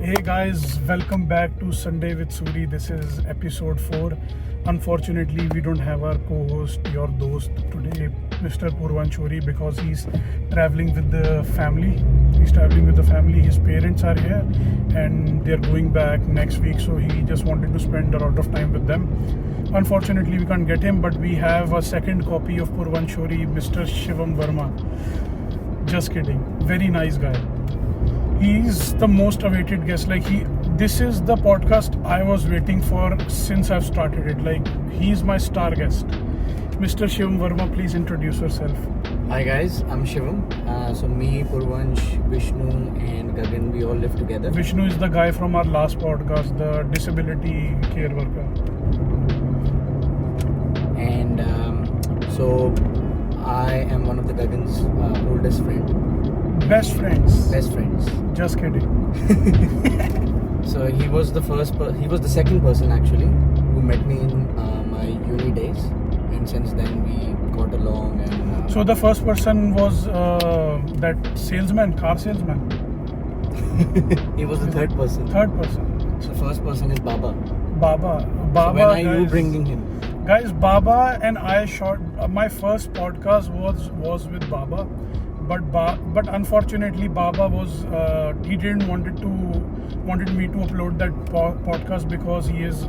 Hey guys, welcome back to Sunday with Suri. This is episode 4. Unfortunately, we don't have our co-host, your dost today, Mr. Purvan Chori, because he's traveling with the family. His parents are here and they're going back next week, so he just wanted to spend a lot of time with them. Unfortunately, we can't get him, but we have a second copy of Purvan Chori, Mr. Shivam Verma. Just kidding. Very nice guy. He's the most awaited guest. This is the podcast I was waiting for since I've started it. He's my star guest. Mr. Shivam Verma, please introduce yourself. Hi guys, I'm Shivam. So me, Purvansh, Vishnu and Gagan, we all live together. Vishnu is the guy from our last podcast, the disability care worker. And so I am one of the Gagan's oldest friend. Best friends. Best friends. Just kidding. So he was the second person actually who met me in my uni days, and since then we got along. And So the first person was that car salesman. he was the third person. Third person. So first person is Baba. Baba. So when are you guys, bringing him? Guys, Baba and I shot my first podcast was with Baba, but unfortunately Baba was he didn't wanted me to upload that podcast because he's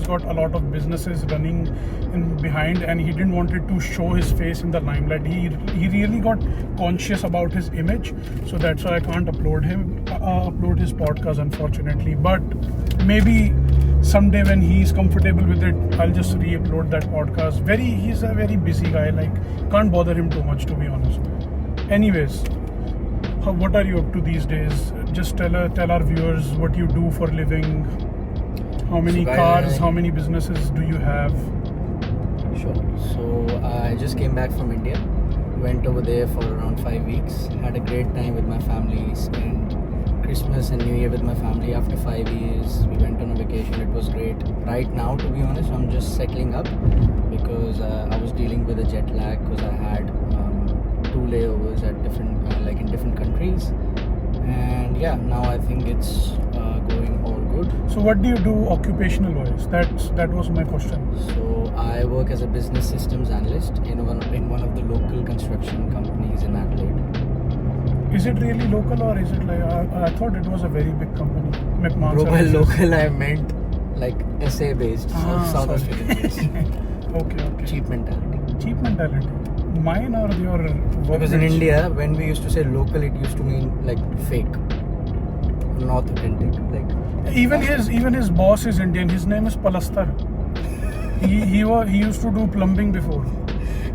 got a lot of businesses running in behind, and he didn't wanted to show his face in the limelight. He really got conscious about his image, so that's why I can't upload his podcast, unfortunately. But maybe someday when he's comfortable with it, I'll just re-upload that podcast. He's a very busy guy, can't bother him too much, to be honest. Anyways, what are you up to these days? Just tell our viewers what you do for a living. How many cars, how many businesses do you have? Sure. So I just came back from India. Went over there for around 5 weeks. Had a great time with my family. Spent Christmas and New Year with my family. After 5 years, we went on a vacation. It was great. Right now, to be honest, I'm just settling up because I was dealing with a jet lag because I had 2 layovers at in different countries. And yeah, now I think it's going all good. So what do you do occupational wise? That was my question. So I work as a business systems analyst in one of the local construction companies in Adelaide. Is it really local, or is it I thought it was a very big company? McMahon Bro, by Services. local I meant SA based, South sorry. Australian based. Okay. Cheap mentality. Cheap mentality. Mine or your work? Because in India, when we used to say local, it used to mean fake, not authentic. Even his boss is Indian. His name is Palastar. He used to do plumbing before.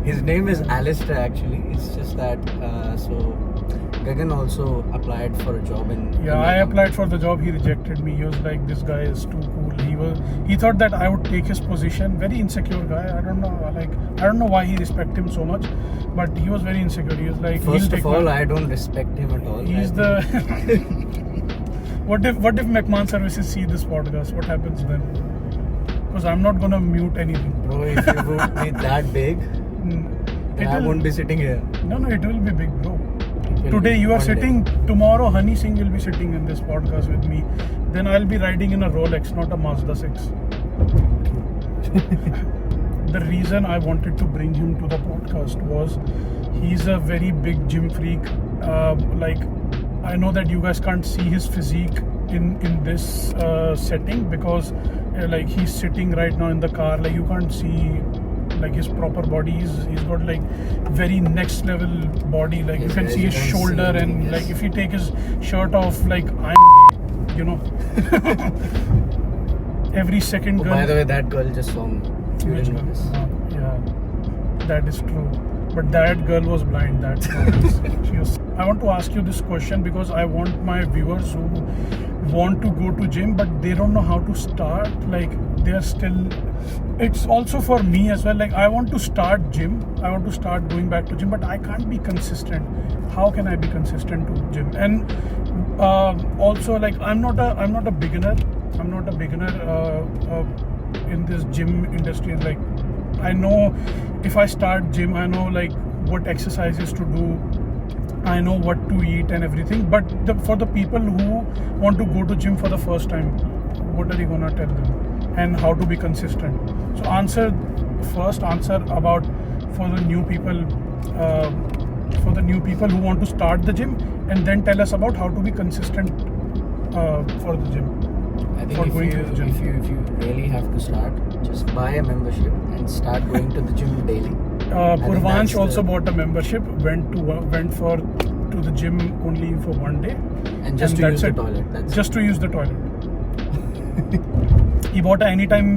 His name is Alistair actually. It's just that so Gagan also applied for a job in I applied for the job. He rejected me. He was like, this guy is too cool. He thought that I would take his position. Very insecure guy. I don't know why he respect him so much, but he was very insecure. He was like, first of all, I don't respect him at all. He's the What if McMahon Services see this podcast? What happens then? Because I'm not gonna mute anything. Bro, if you would be that big, then I won't be sitting here. No, it will be big, bro. Today you are sitting, tomorrow Honey Singh will be sitting in this podcast with me. Then I'll be riding in a Rolex, not a Mazda 6. The reason I wanted to bring him to the podcast was he's a very big gym freak. I know that you guys can't see his physique in this setting because he's sitting right now in the car. You can't see his proper body. He's got very next level body. You can see his shoulder, and if he take his shirt off, I'm every second girl. By the way, that girl just saw me. Which girl? Yeah, that is true. But that girl was blind. I want to ask you this question because I want my viewers who want to go to gym but they don't know how to start. They're still. It's also for me as well. I want to start gym. I want to start going back to gym, but I can't be consistent. How can I be consistent to gym? And also, I'm not a beginner. I'm not a beginner in this gym industry. I know if I start gym, I know what exercises to do. I know what to eat and everything. But for the people who want to go to gym for the first time, what are you gonna tell them? And how to be consistent? So answer about for the new people, who want to start the gym, and then tell us about how to be consistent for the gym. I think For going to the gym. if you really have to start, just buy a membership and start going to the gym daily. think Purvansh that's also the- bought a membership. Went to the gym only for one day. And just to that's use the it. toilet. That's Just to use the toilet. He bought an Anytime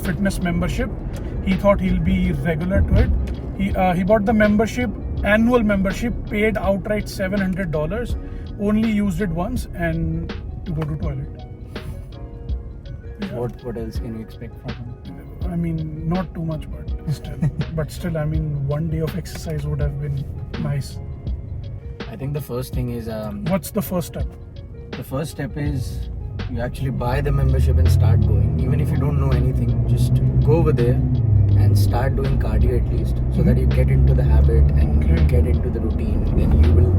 Fitness membership. He thought he'll be regular to it. He bought the membership, annual membership, paid outright $700. Only used it once and to go to toilet. Yeah. What else can you expect from him? I mean, not too much, but still, I mean, one day of exercise would have been nice. I think the first thing is What's the first step? the first step is you actually buy the membership and start going. Even if you don't know anything, just go over there and start doing cardio at least, so that you get into the habit and you Okay. get into the routine. Then you will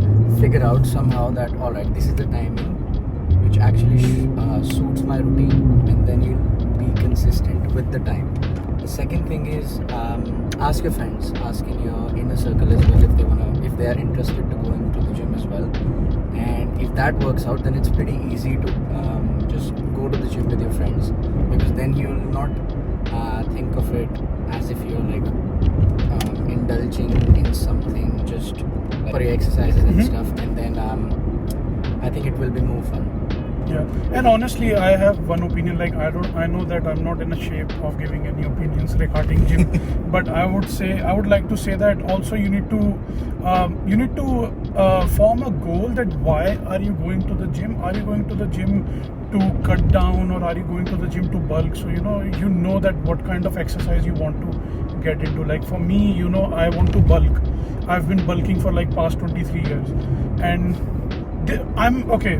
figure out somehow that alright, this is the timing which actually suits my routine, and then you'll be consistent with the time. The second thing is ask your friends, ask in your inner circle as well if they are interested to go into the gym as well. And if that works out, then it's pretty easy to just go to the gym with your friends, because then you'll not think of it as if you're like indulging in something just like for your exercises and Mhm. stuff, and then I think it will be more fun. Yeah, and honestly, I have one opinion. Like I know that I'm not in a shape of giving any opinions regarding gym, but I would like to say that also you need to form a goal. That why are you going to the gym? Are you going to the gym to cut down, or are you going to the gym to bulk? So you know that what kind of exercise you want to get into. Like for me, I want to bulk. I've been bulking for like past 23 years, and I'm okay.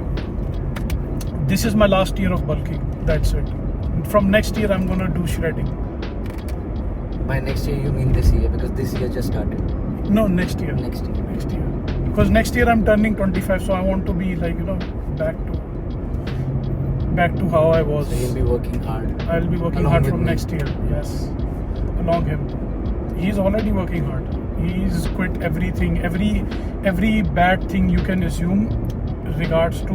This is my last year of bulking. That's it. From next year, I'm gonna do shredding. By next year, you mean this year, because this year just started. No, next year. Next year. Next year. Because next year I'm turning 25, so I want to be like back to how I was. So you'll be working hard. I'll be working Along hard with from me. next year. Yes, along him. He's already working hard. He's quit everything, every bad thing you can assume, regards to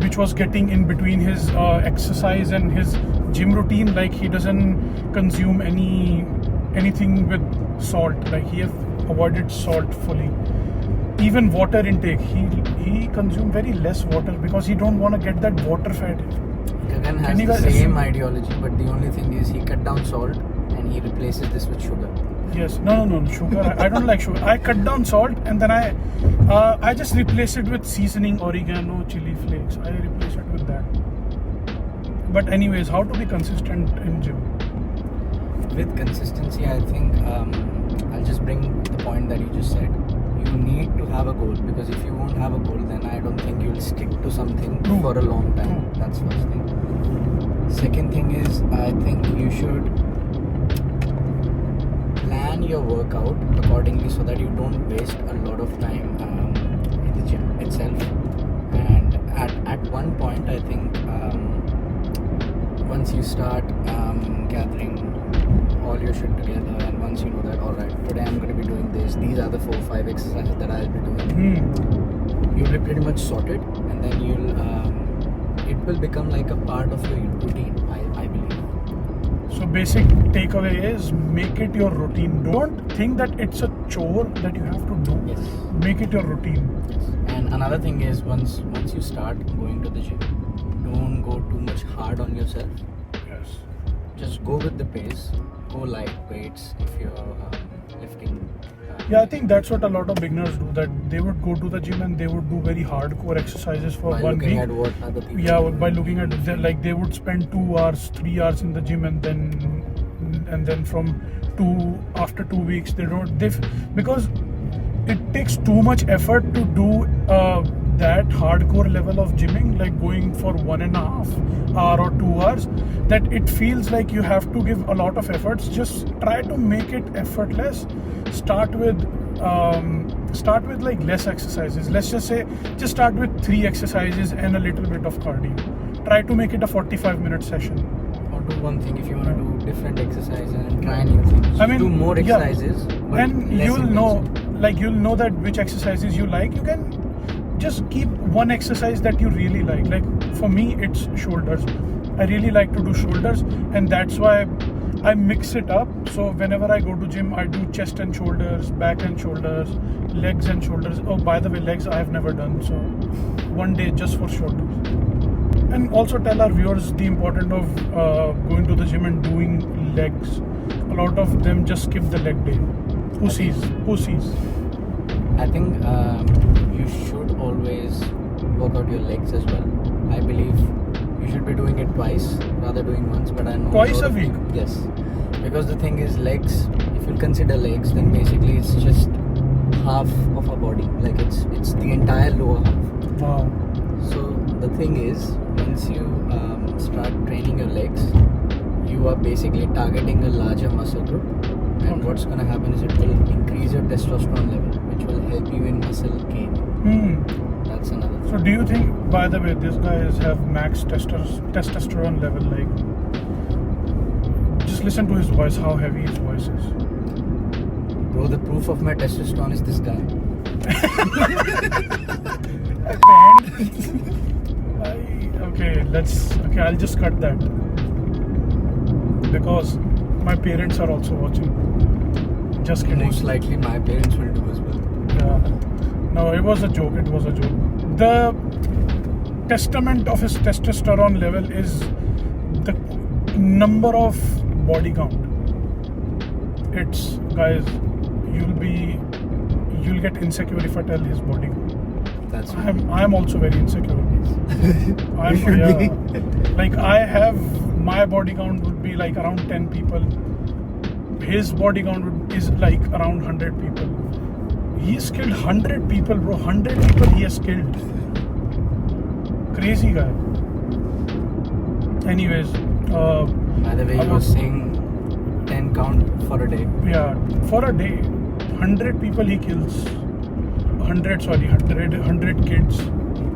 which was getting in between his exercise and his gym routine. Like he doesn't consume anything with salt. Like he have avoided salt fully. Even water intake, he consumed very less water because he don't want to get that water fat. Gagan has Can you the guys same assume- ideology, but the only thing is he cut down salt and he replaces this with sugar. Yes, no, sugar. I don't like sugar. I cut down salt and then I just replace it with seasoning, oregano, chili flakes. I replace it with that. But anyways, how to be consistent in gym? With consistency, I think I'll just bring the point that you just said. You need to have a goal, because if you won't have a goal, then I don't think you'll stick to something True. for a long time. True. That's first thing. Second thing is, I think you should plan your workout accordingly so that you don't waste a lot of time in the gym itself. And at one point, I think once you start gathering all your shit together, and once you know that, alright, today I'm going to be doing this, these are the 4 or 5 exercises that I'll be doing, you'll be pretty much sorted, and then it will become like a part of your routine, I believe. So basic takeaway is make it your routine. Don't think that it's a chore that you have to do. Yes. Make it your routine. And another thing is, once you start going to the gym, don't go too much hard on yourself. Yes. Just go with the pace. Go light weights if you're lifting. Yeah, I think that's what a lot of beginners do. That they would go to the gym and they would do very hardcore exercises for by 1 looking week. at what other people Yeah, do. by looking at like they would spend 2 hours, 3 hours in the gym, and then from after 2 weeks because it takes too much effort to do that hardcore level of gymming, like going for 1.5 hour or 2 hours, that it feels like you have to give a lot of efforts. Just try to make it effortless. Start with start with like less exercises. Let's just say, just start with 3 exercises and a little bit of cardio. Try to make it a 45-minute session. Or do one thing if you want to do different exercises and try new things. I mean, do more yeah. exercises, but And less you'll know, intensity. like you'll know that which exercises you like. You can just keep one exercise that you really like. Like for me, it's shoulders. I really like to do shoulders, and that's why I mix it up. So whenever I go to gym, I do chest and shoulders, back and shoulders, legs and shoulders. Oh, by the way, legs I have never done. So one day just for shoulders. And also tell our viewers the importance of going to the gym and doing legs. A lot of them just skip the leg day. Pussies. I think you should always work out your legs as well. I believe you should be doing it twice rather doing once, but I know Twice lot a of week? people- yes, because the thing is legs, if you consider legs, then basically it's just half of our body, like it's the entire lower half. Wow. So the thing is, once you start training your legs, you are basically targeting a larger muscle group, and Okay. what's going to happen is it will increase your testosterone level, which will help you in muscle gain. That's another thing. So do you think, by the way, these guys have max testosterone level? Like, just listen to his voice, how heavy his voice is. Bro, the proof of my testosterone is this guy. Okay, I'll just cut that. Because my parents are also watching. Just kidding. Most likely my parents will do as well. Yeah. No, it was a joke. The testament of his testosterone level is the number of body count. It's, guys, you'll get insecure if I tell his body count. That's right. I'm also very insecure. You should be. Like my body count would be like around 10 people. His body count is like around 100 people. He's killed 100 people, bro. 100 people he has killed. Crazy guy. Anyways, By the way, I you were was- saying 10 count for a day. yeah, for a day, 100 people he kills. 100 kids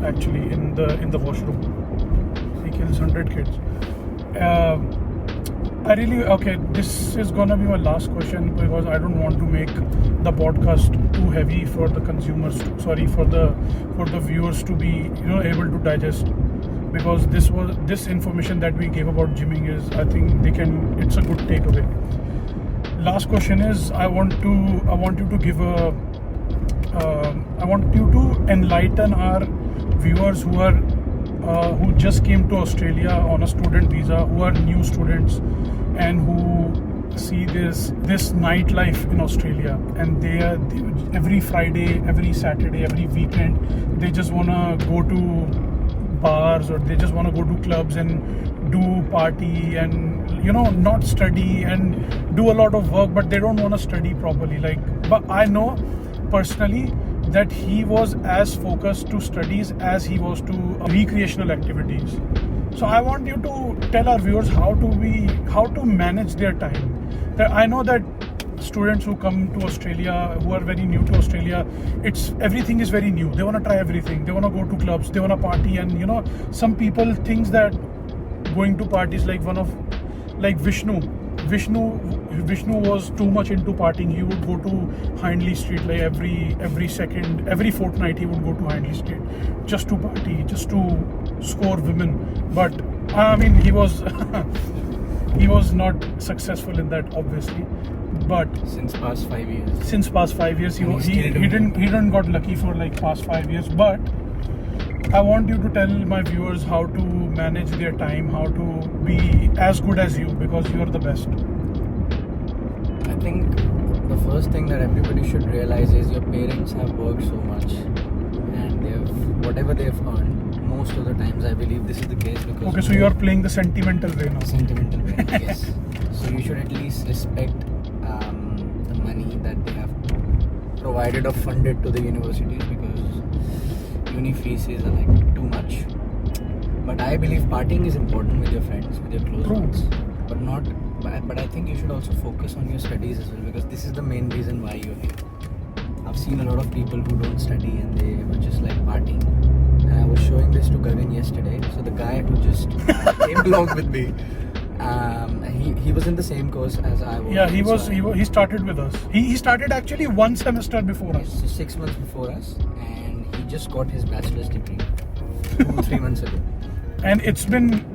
actually in the washroom. He kills 100 kids. This is gonna be my last question because I don't want to make the podcast too heavy for the consumers. For the viewers to be able to digest. Because this information that we gave about gymming is, I think it's a good takeaway. Last question is, I want you to give I want you to enlighten our viewers who just came to Australia on a student visa, who are new students, and who see this nightlife in Australia, and they every Friday, every Saturday, every weekend, they just wanna go to bars or they just wanna go to clubs and do party and not study and do a lot of work, but they don't wanna study properly. But I know personally that he was as focused to studies as he was to recreational activities. So I want you to tell our viewers how to manage their time. I know that students who come to Australia, who are very new to Australia, everything is very new. They want to try everything. They want to go to clubs. They want to party, and some people think that going to parties like Vishnu. Vishnu was too much into partying. He would go to Hindley Street like every fortnight. He would go to Hindley Street just to party, just to score women. But I mean, he was he was not successful in that, obviously. But Since past 5 years. since past 5 years, he And he's still doing it. didn't got lucky for like past 5 years. But I want you to tell my viewers how to manage their time, how to be as good as you, because you are the best. I think the first thing that everybody should realize is your parents have worked so much, and whatever they've earned, most of the times I believe this is the case because Okay, so you are playing the sentimental way now. sentimental way. Yes. So you should at least respect the money that they have provided or funded to the universities, because uni fees are like too much. But I believe partying is important with your friends, with your close True. ones, but I think you should also focus on your studies as well, because this is the main reason why you're here. I've I've seen a lot of people who don't study and they were just like partying. And I was showing this to Gagan yesterday. So the guy who just came along with me, he was in the same course as I was. Yeah, he So was. He started with us. He started actually 1 semester before Yes, us. so 6 months before us, and he just got his bachelor's degree 2-3 months ago. And it's been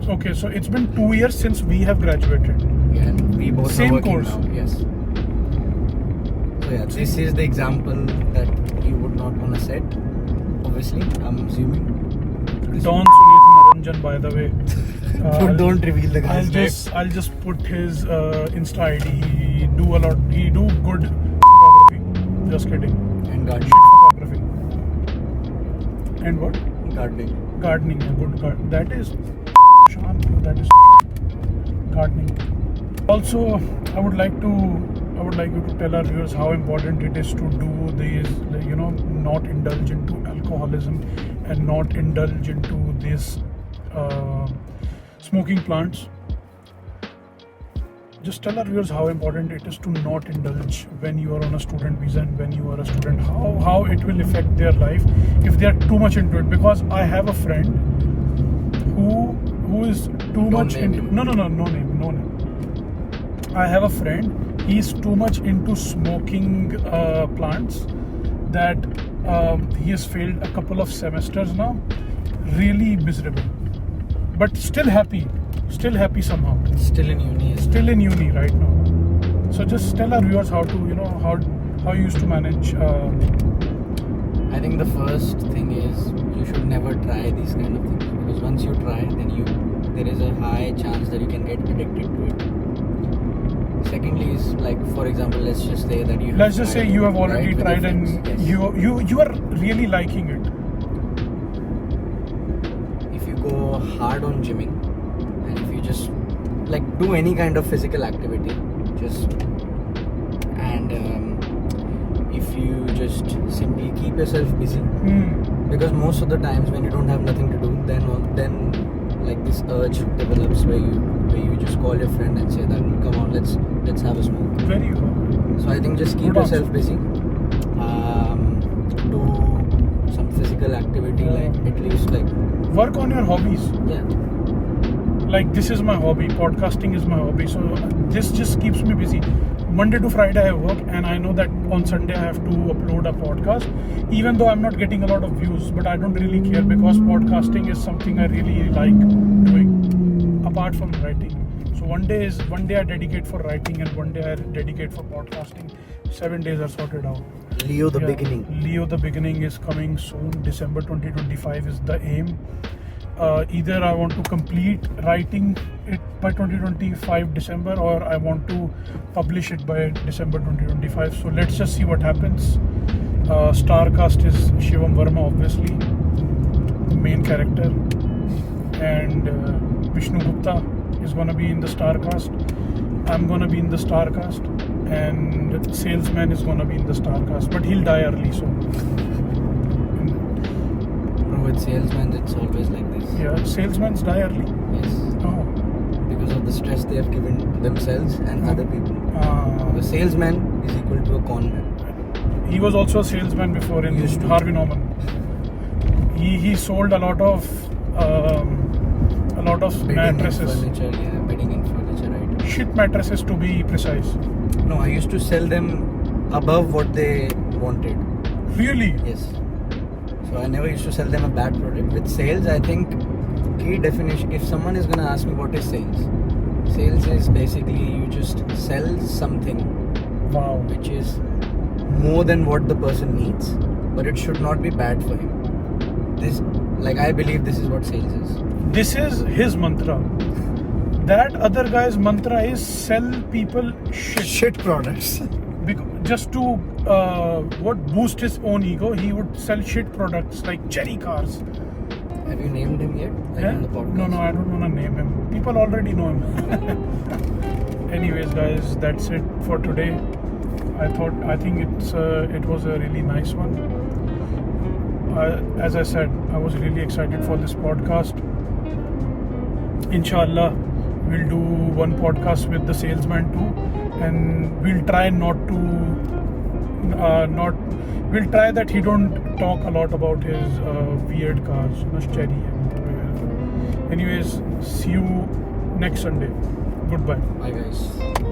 okay. So it's been 2 years since we have graduated. Yeah, and we both Same are working course. now. Yes. So yeah, this is the example that you would not want to set. Obviously, I'm assuming. Don Sunith Naranjan, by the way. Don't reveal the guy's name. I'll just put his Insta ID. He do good photography. Just kidding. And gardening. Shit photography. And what? Gardening. Gardening. Yeah, good garden. That is Shan. That is gardening. Also, I would like you to tell our viewers how important it is to do these, not indulge into alcoholism and not indulge into this smoking plants. Just tell our viewers how important it is to not indulge when you are on a student visa and when you are a student, how it will affect their life if they are too much into it. Because I have a friend who is too much name into him. no name. I have a friend, he's too much into smoking plants that he has failed a couple of semesters now. Really miserable, but still happy somehow. Still in uni. Still in uni right now. So just tell our viewers how to, how you used to manage. I think the first thing is you should never try these kind of things, because once you try, then there is a high chance that you can get addicted to it. Secondly is, like, for example, let's just say that Let's just say you have already with your tried and friends. Yes. you are really liking it. If you go hard on gymming, and if you just like do any kind of physical activity, and if you just simply keep yourself busy, because most of the times when you don't have nothing to do, then like this urge develops where you just call your friend and say that, come on, let's have a smoke. Very good. So I think just keep Good yourself busy. Do some physical activity, like at least like Work on your hobbies. yeah. Like, this is my hobby. Podcasting is my hobby. So this just keeps me busy. Monday to Friday I have work, and I know that on Sunday I have to upload a podcast, even though I'm not getting a lot of views, but I don't really care, because podcasting is something I really like doing apart from writing. So one day I dedicate for writing, and one day I dedicate for podcasting. 7 days are sorted out. Leo the Yeah. beginning. Leo the Beginning is coming soon. December 2025 is the aim. Either I want to complete writing it by 2025 December, or I want to publish it by December 2025. So let's just see what happens. Starcast is Shivam Verma, obviously, the main character, and Vishnu Gupta is going to be in the Starcast. I'm going to be in the Starcast, and Salesman is going to be in the Starcast, but he'll die early, so With salesmen, it's always like this. yeah, salesmen die early. Yes. Oh. Because of the stress they have given to themselves and other people. The salesman is equal to a con man. He was also a salesman before in Used to. Harvey Norman. He sold a lot of Bedding mattresses, and furniture, yeah, bedding and furniture, right? shit mattresses to be precise. No, I used to sell them above what they wanted. Really? Yes. So I never used to sell them a bad product. With sales, I think key definition, if someone is gonna ask me what is sales is basically you just sell something Wow. which is more than what the person needs, but it should not be bad for him. I believe this is what sales is. This is his mantra. That other guy's mantra is sell people shit. products. Just to boost his own ego, he would sell shit products like cherry cars. Have you named him yet? Yeah? On the podcast? No, I don't want to name him. People already know him. Anyways, guys, that's it for today. I think it was a really nice one. As I said, I was really excited for this podcast. Inshallah, we'll do one podcast with the salesman too, and we'll try not to, not. We'll try that he don't talk a lot about his weird cars, Cherry. Anyways, see you next Sunday. Goodbye. Bye guys.